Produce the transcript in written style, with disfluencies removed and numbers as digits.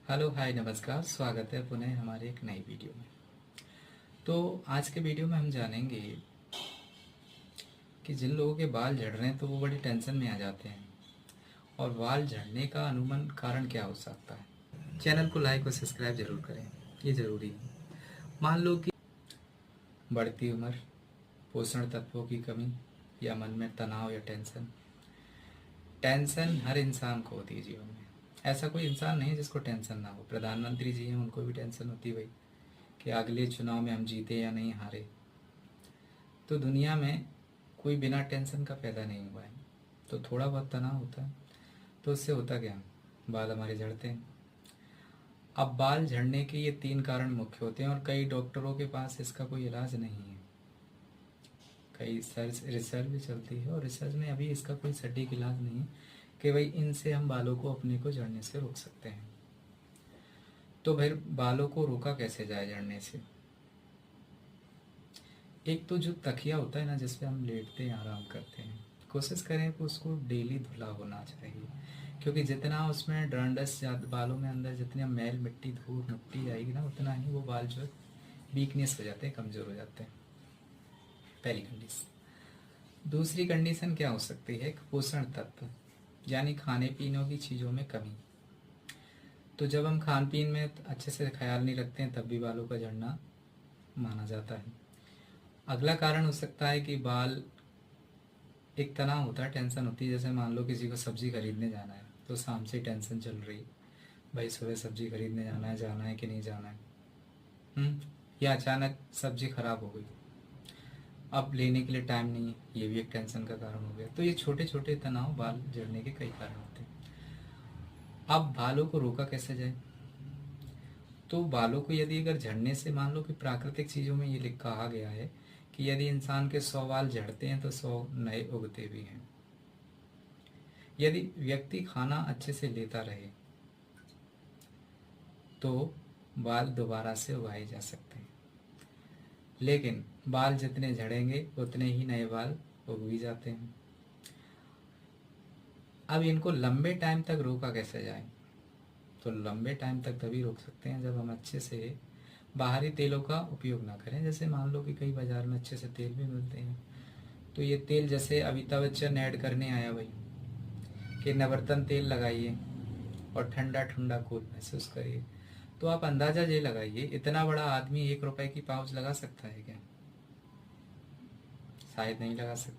Hello hi नमस्कार, स्वागत है पुनः हमारे एक नई वीडियो में। तो आज के वीडियो में हम जानेंगे कि जिन लोगों के बाल झड़ रहे हैं तो वो बड़ी टेंशन में आ जाते हैं, और बाल झड़ने का अनुमान कारण क्या हो सकता है। चैनल को लाइक और सब्सक्राइब जरूर करें, ये ज़रूरी है। मान लो कि बढ़ती उम्र, पोषण तत्वों की कमी, या मन में तनाव या टेंशन। टेंशन हर इंसान को होती है जीवन में। ऐसा कोई इंसान नहीं है जिसको टेंशन ना हो। प्रधानमंत्री जी हैं, उनको भी टेंशन होती है भाई कि अगले चुनाव में हम जीते या नहीं हारे। तो दुनिया में कोई बिना टेंशन का पैदा नहीं हुआ है। तो थोड़ा बहुत तनाव होता है, तो उससे होता क्या, बाल हमारे झड़ते हैं। अब बाल झड़ने के ये 3 कारण मुख्य होते हैं, और कई डॉक्टरों के पास इसका कोई इलाज नहीं है। कई रिसर्च भी चलती है, और रिसर्च में अभी इसका कोई सटीक इलाज नहीं है कि भाई इनसे हम बालों को अपने को झड़ने से रोक सकते हैं। तो फिर बालों को रोका कैसे जाए झड़ने से। एक तो जो तकिया होता है ना, जिसपे हम लेटते हैं, आराम करते हैं, कोशिश करें कि उसको डेली धुला होना चाहिए। क्योंकि जितना उसमें डंडस बालों में अंदर जितनी मैल मिट्टी धूल मिट्टी जाएगी ना, उतना ही वो बाल जो है वीकनेस हो जाते हैं, कमज़ोर हो जाते हैं। पहली कंडीशन। दूसरी कंडीशन क्या हो सकती है, पोषण तत्व, यानी खाने पीने की चीज़ों में कमी। तो जब हम खान पीन में अच्छे से ख्याल नहीं रखते हैं, तब भी बालों का झड़ना माना जाता है। अगला कारण हो सकता है कि बाल, एक तनाव होता है, टेंशन होती है। जैसे मान लो किसी को सब्जी खरीदने जाना है, तो शाम से टेंशन चल रही, भाई सुबह सब्जी खरीदने जाना है कि नहीं जाना है। या अचानक सब्जी खराब हो गई, अब लेने के लिए टाइम नहीं है, ये भी एक टेंशन का कारण हो गया। तो ये छोटे छोटे तनाव बाल झड़ने के कई कारण होते हैं। अब बालों को रोका कैसे जाए। तो बालों को यदि अगर झड़ने से, मान लो कि प्राकृतिक चीज़ों में ये कहा गया है कि यदि इंसान के 100 बाल झड़ते हैं तो 100 नए उगते भी हैं। यदि व्यक्ति खाना अच्छे से लेता रहे तो बाल दोबारा से उगाए जा सकते हैं। लेकिन बाल जितने झड़ेंगे उतने ही नए बाल उग भी जाते हैं। अब इनको लंबे टाइम तक रोका कैसे जाए। तो लंबे टाइम तक तभी रोक सकते हैं जब हम अच्छे से बाहरी तेलों का उपयोग ना करें। जैसे मान लो कि कई बाजार में अच्छे से तेल भी मिलते हैं, तो ये तेल, जैसे अमिताभ बच्चन ऐड करने आया भाई कि नवरत्न तेल लगाइए और ठंडा ठंडा कूल महसूस करिए, तो आप अंदाजा ये लगाइए, इतना बड़ा आदमी 1 रुपए की पाउच लगा सकता है क्या। शायद नहीं लगा सकता।